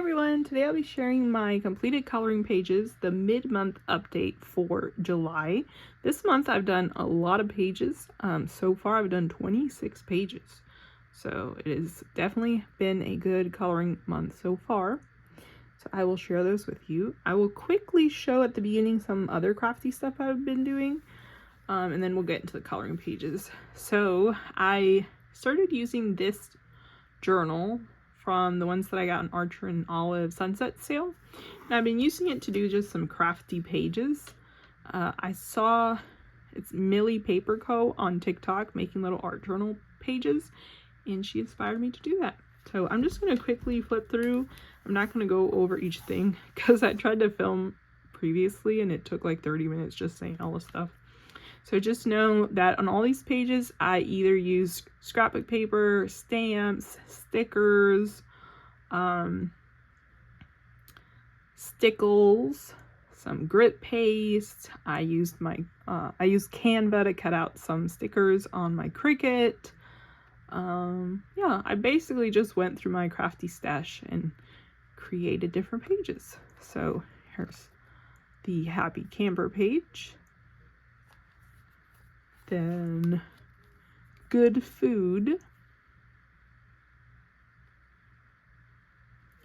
everyone, today I'll be sharing my completed coloring pages, the mid-month update for July. This month I've done a lot of pages. So far I've done 26 pages. So it has definitely been a good coloring month so far. So I will share those with you. I will quickly show at the beginning some other crafty stuff I've been doing. And then we'll get into the coloring pages. So I started using this journal from the ones that I got in Archer and Olive Sunset sale. And I've been using it to do just some crafty pages. I saw it's Millie Paper Co. on TikTok making little art journal pages, and she inspired me to do that. So I'm just going to quickly flip through. I'm not going to go over each thing because I tried to film previously and it took like 30 minutes just saying all the stuff. So just know that on all these pages, I either use scrapbook paper, stamps, stickers, stickles, some grit paste. I used Canva to cut out some stickers on my Cricut. Yeah, I basically just went through my crafty stash and created different pages. So here's the Happy Camper page. Then Good Food.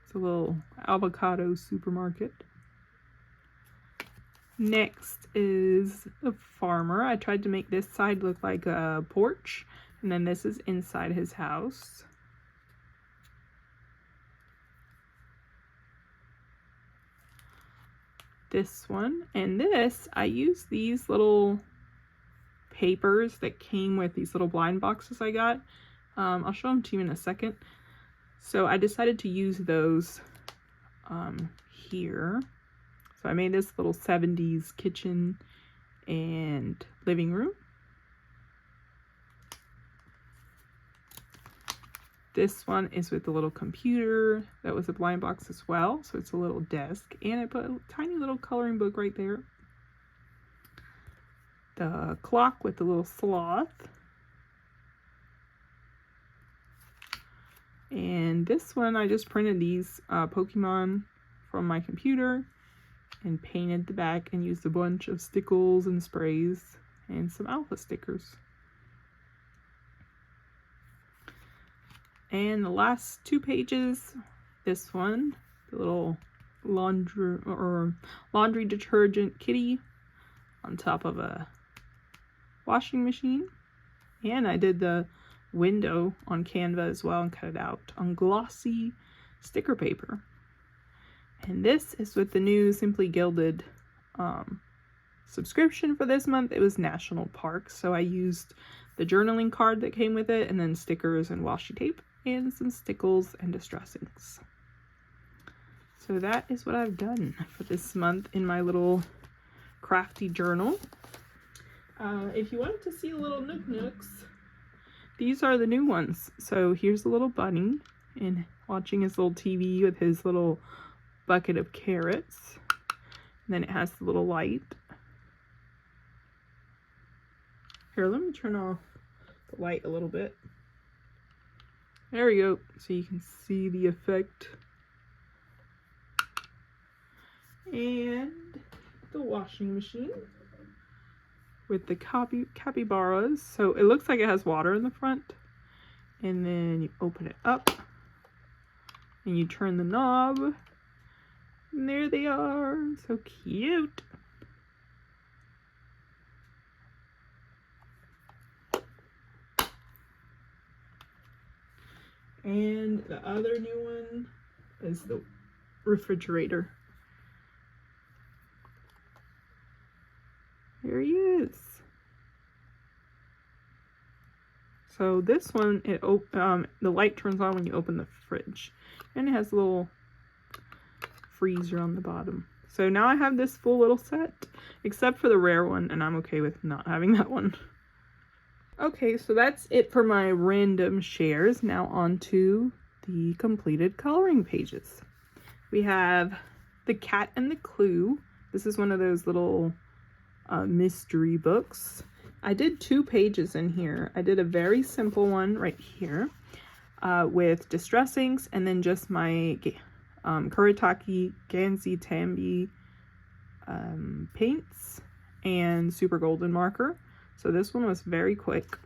It's a little avocado supermarket. Next is a farmer. I tried to make this side look like a porch, and then this is inside his house. This one, and this, I use these little papers that came with these little blind boxes I got. I'll show them to you in a second. So I decided to use those here. So I made this little 70s kitchen and living room. This one is with the little computer that was a blind box as well. So it's a little desk, and I put a tiny little coloring book right there. The clock with the little sloth. And this one, I just printed these Pokemon from my computer and painted the back and used a bunch of stickles and sprays and some alpha stickers. And the last two pages, this one, the little laundry detergent kitty on top of a washing machine. And I did the window on Canva as well and cut it out on glossy sticker paper. And this is with the new Simply Gilded subscription for this month. It was National Parks, so I used the journaling card that came with it, and then stickers and washi tape and some stickles and distress inks. So that is what I've done for this month in my little crafty journal. If you wanted to see a little Nook Nooks, these are the new ones. So here's the little bunny and watching his little TV with his little bucket of carrots. And then it has the little light. Here, let me turn off the light a little bit. There we go, so you can see the effect. And the washing machine with the capybaras. So it looks like it has water in the front. And then you open it up and you turn the knob. And there they are. So cute. And the other new one is the refrigerator. There he is. So this one, the light turns on when you open the fridge, and it has a little freezer on the bottom. So now I have this full little set, except for the rare one, and I'm okay with not having that one. Okay, so that's it for my random shares. Now on to the completed coloring pages. We have The Cat and the Clue. This is one of those little mystery books. I did 2 pages in here. I did a very simple one right here with distress inks, and then just my Kuretake Gansey Tambi paints, and Super Golden marker. So this one was very quick.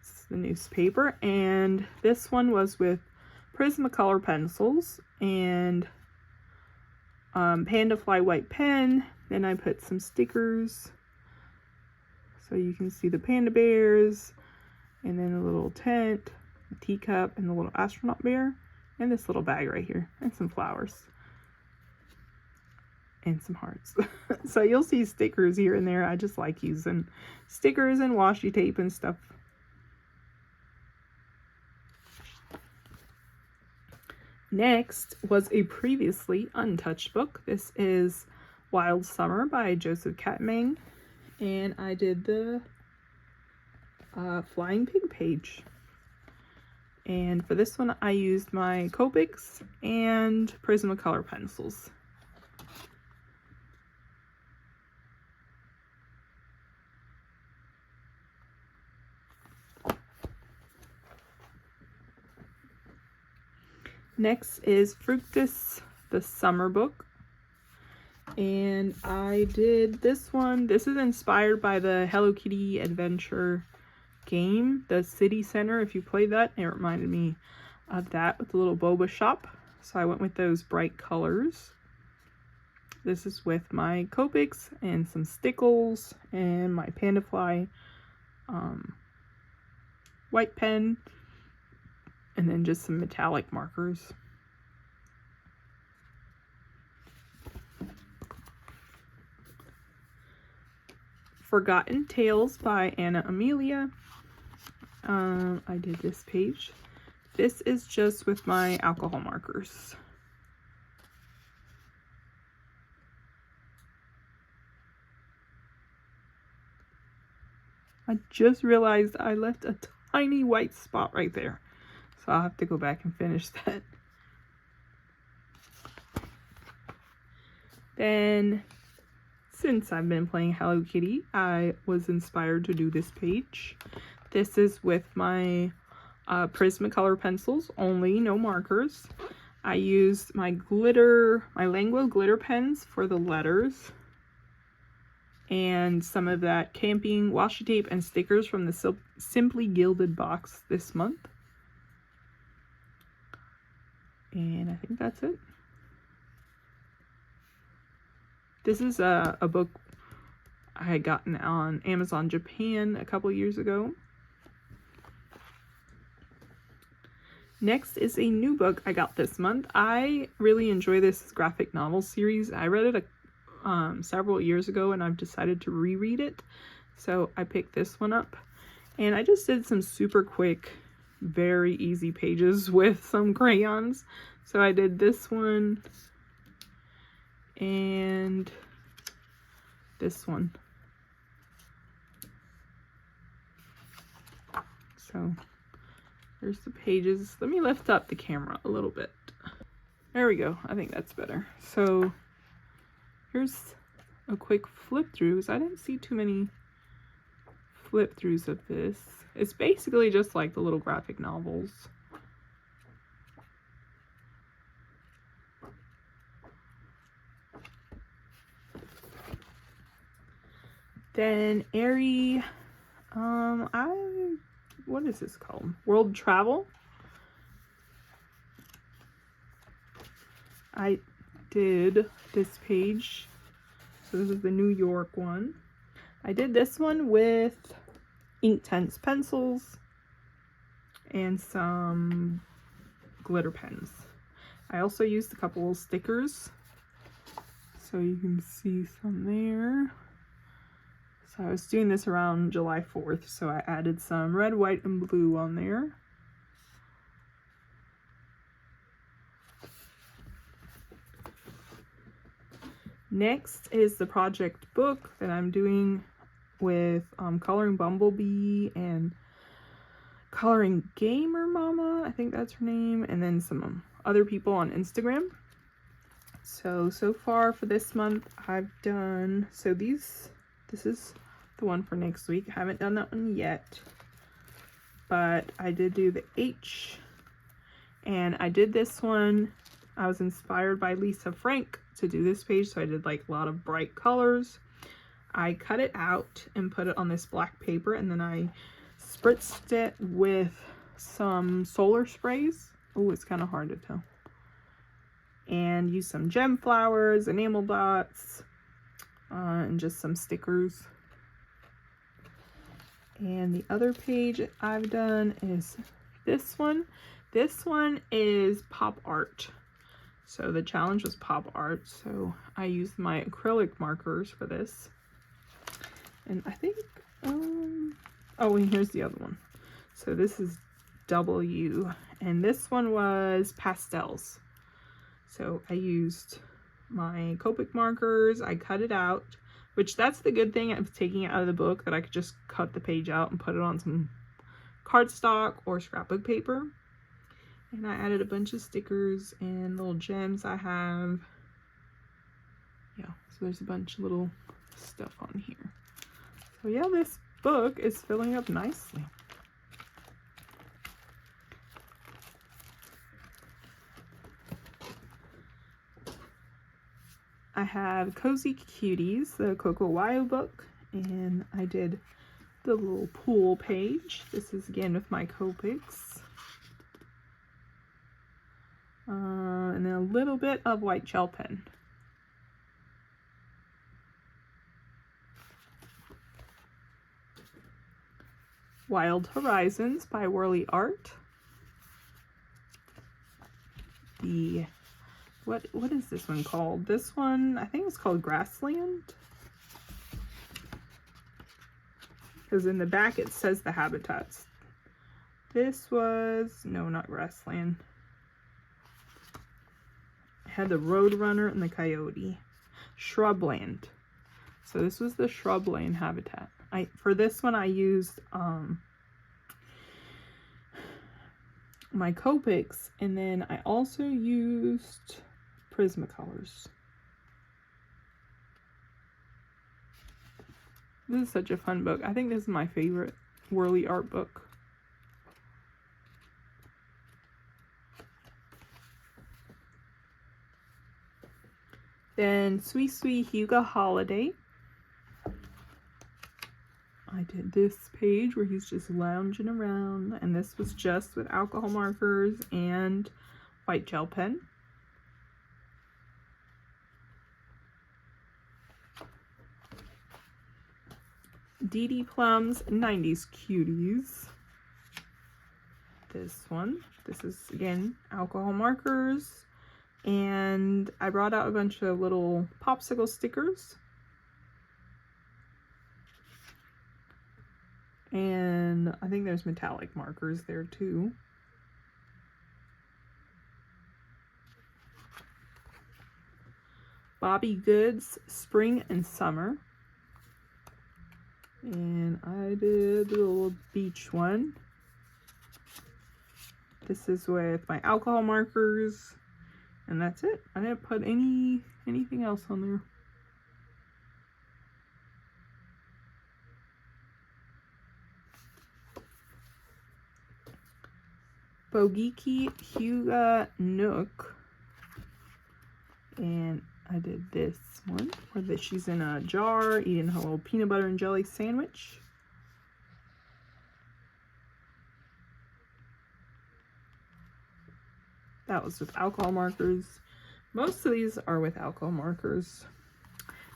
This is the newspaper, and this one was with Prismacolor pencils and Panda Fly white pen. Then I put some stickers so you can see the panda bears, and then a little tent, a teacup, and the little astronaut bear, and this little bag right here, and some flowers and some hearts. So you'll see stickers here and there. I just like using stickers and washi tape and stuff. Next was a previously untouched book. This is Wild Summer by Joseph Catmang, and I did the Flying Pig page. And for this one, I used my Copics and Prismacolor pencils. Next is Fructus, the summer book. And I did this one. This is inspired by the Hello Kitty adventure game, the City Center. If you played that, it reminded me of that with the little boba shop. So I went with those bright colors. This is with my Copics and some stickles and my Panda Fly white pen, and then just some metallic markers. Forgotten Tales by Anna Amelia. I did this page. This is just with my alcohol markers. I just realized I left a tiny white spot right there. So I'll have to go back and finish that. Then, since I've been playing Hello Kitty, I was inspired to do this page. This is with my Prismacolor pencils only, no markers. I used my Langlo glitter pens for the letters, and some of that camping washi tape and stickers from the Simply Gilded box this month. And I think that's it. This is a book I had gotten on Amazon Japan a couple years ago. Next is a new book I got this month. I really enjoy this graphic novel series. I read it several years ago, and I've decided to reread it. So I picked this one up, and I just did some super quick, very easy pages with some crayons. So I did this one and this one. So there's the pages. Let me lift up the camera a little bit. There we go. I think that's better. So here's a quick flip through. I didn't see too many flip throughs of this. It's basically just like the little graphic novels. Then Aerie, what is this called? World Travel. I did this page. So this is the New York one. I did this one with Inktense pencils and some glitter pens. I also used a couple of stickers, so you can see some there. So I was doing this around July 4th, so I added some red, white, and blue on there. Next is the project book that I'm doing with Coloring Bumblebee and Coloring Gamer Mama, I think that's her name, and then some other people on Instagram. So far for this month, I've done, this is the one for next week. I haven't done that one yet, but I did do the H And I did this one, I was inspired by Lisa Frank to do this page, so I did like a lot of bright colors. I cut it out and put it on this black paper, and then I spritzed it with some solar sprays. Oh, it's kind of hard to tell. And used some gem flowers, enamel dots, and just some stickers. And the other page I've done is this one. This one is pop art. So the challenge was pop art. So I used my acrylic markers for this. And I think, oh, and here's the other one. So this is W, and this one was pastels. So I used my Copic markers, I cut it out, which that's the good thing of taking it out of the book, that I could just cut the page out and put it on some cardstock or scrapbook paper. And I added a bunch of stickers and little gems I have. Yeah, so there's a bunch of little stuff on here. So yeah, this book is filling up nicely. I have Cozy Cuties, the Coco Wyo book, and I did the little pool page. This is again with my Copics. And then a little bit of white gel pen. Wild Horizons by Whirly Art. The what is this one called? This one, I think it's called Grassland. Because in the back it says the habitats. This was, no, not Grassland. It had the Roadrunner and the Coyote. Shrubland. So this was the Shrubland habitat. For this one I used my Copics, and then I also used Prismacolors. This is such a fun book. I think this is my favorite Whirly Art book. Then Sweet Sweet Hugo Holiday. I did this page where he's just lounging around, and this was just with alcohol markers and white gel pen. Dee Dee Plum's 90s Cuties. This one. This is, again, alcohol markers. And I brought out a bunch of little popsicle stickers. And I think there's metallic markers there too. Bobby Goods Spring and Summer. And I did the little beach one. This is with my alcohol markers. And that's it. I didn't put anything else on there. Bogiki Huga Nook. And I did this one where she's in a jar eating her little peanut butter and jelly sandwich. That was with alcohol markers. Most of these are with alcohol markers.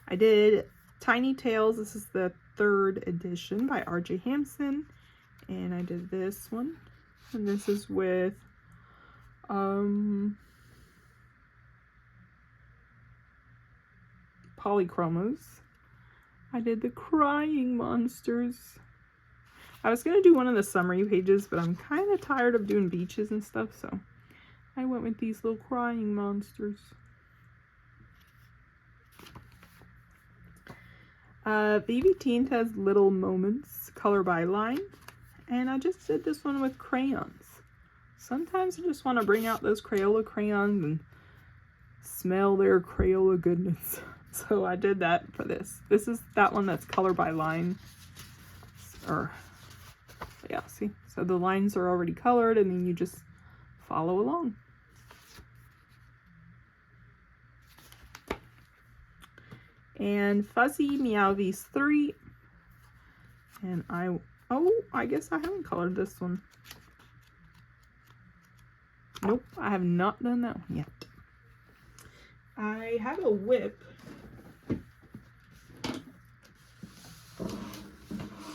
I did Tiny Tales. This is the 3rd edition by R.J. Hampson. And I did this one. And this is with Polychromos. I did the Crying Monsters. I was going to do one of the summary pages, but I'm kind of tired of doing beaches and stuff, so I went with these little Crying Monsters. Vivi Teen has Little Moments, color by line. And I just did this one with crayons. Sometimes I just want to bring out those Crayola crayons and smell their Crayola goodness. So I did that for this. This is that one that's color by line. Or, yeah, see? So the lines are already colored, and then you just follow along. And Fuzzy Meowvies 3. And I guess I haven't colored this one. Nope, I have not done that one yet. I have a whip.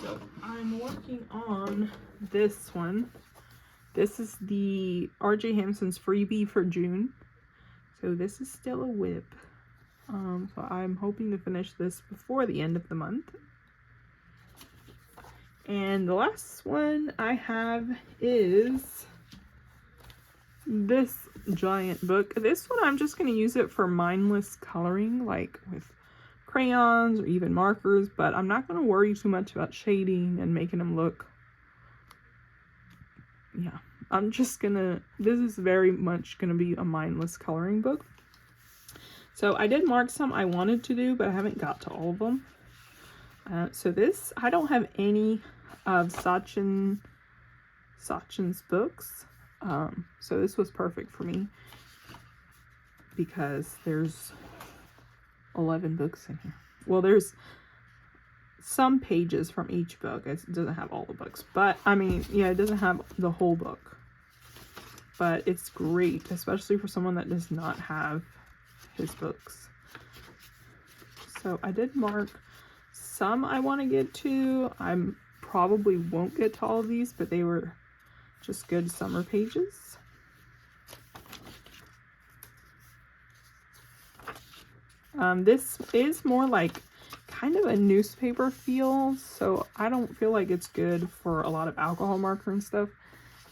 So I'm working on this one. This is the RJ Hampson's freebie for June. So this is still a whip. So I'm hoping to finish this before the end of the month. And the last one I have is this giant book. This one I'm just going to use it for mindless coloring, like with crayons or even markers, but I'm not going to worry too much about shading and making them look, yeah, I'm just gonna, this is very much going to be a mindless coloring book. So I did mark some I wanted to do, but I haven't got to all of them. So this, I don't have any of Sachin's books. So this was perfect for me because there's 11 books in here. Well, there's some pages from each book. It doesn't have all the books, but I mean, yeah, it doesn't have the whole book, but it's great, especially for someone that does not have his books. So I did mark some I want to get to. I probably won't get to all of these, but they were just good summer pages. This is more like kind of a newspaper feel, so I don't feel like it's good for a lot of alcohol marker and stuff.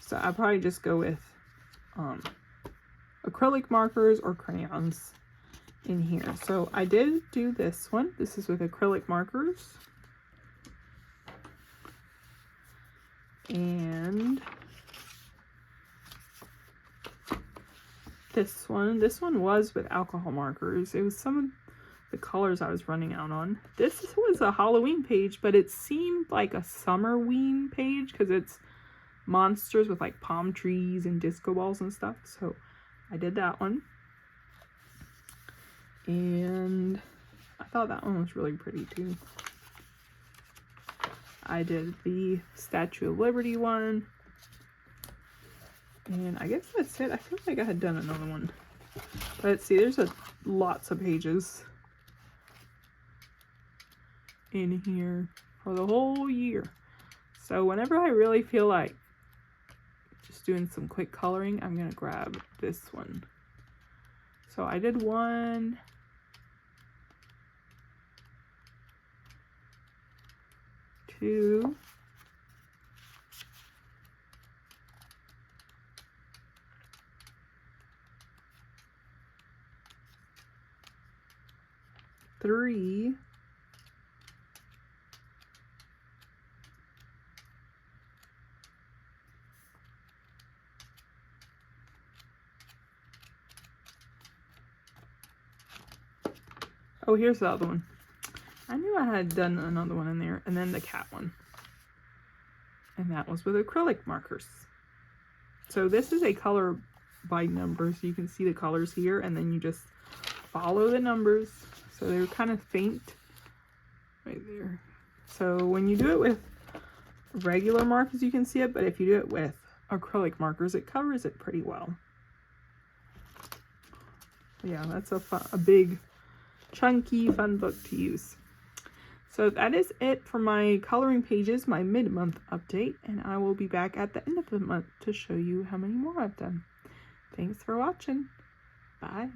So I'll probably just go with acrylic markers or crayons in here. So I did do this one. This is with acrylic markers. And this one was with alcohol markers. It was some of the colors I was running out on. This was a Halloween page, but it seemed like a Summerween page because it's monsters with like palm trees and disco balls and stuff. So I did that one. And I thought that one was really pretty too. I did the Statue of Liberty one. And I guess that's it. I feel like I had done another one. But see, there's lots of pages in here for the whole year. So whenever I really feel like just doing some quick coloring, I'm going to grab this one. So I did 1, 2, 3, 4. Oh, here's the other one. I knew I had done another one in there, and then the cat one. And that was with acrylic markers. So this is a color by numbers. You can see the colors here, and then you just follow the numbers. So they're kind of faint right there. So when you do it with regular markers, you can see it, but if you do it with acrylic markers, it covers it pretty well. Yeah, that's a big, chunky, fun book to use. So that is it for my coloring pages, my mid-month update, and I will be back at the end of the month to show you how many more I've done. Thanks for watching. Bye.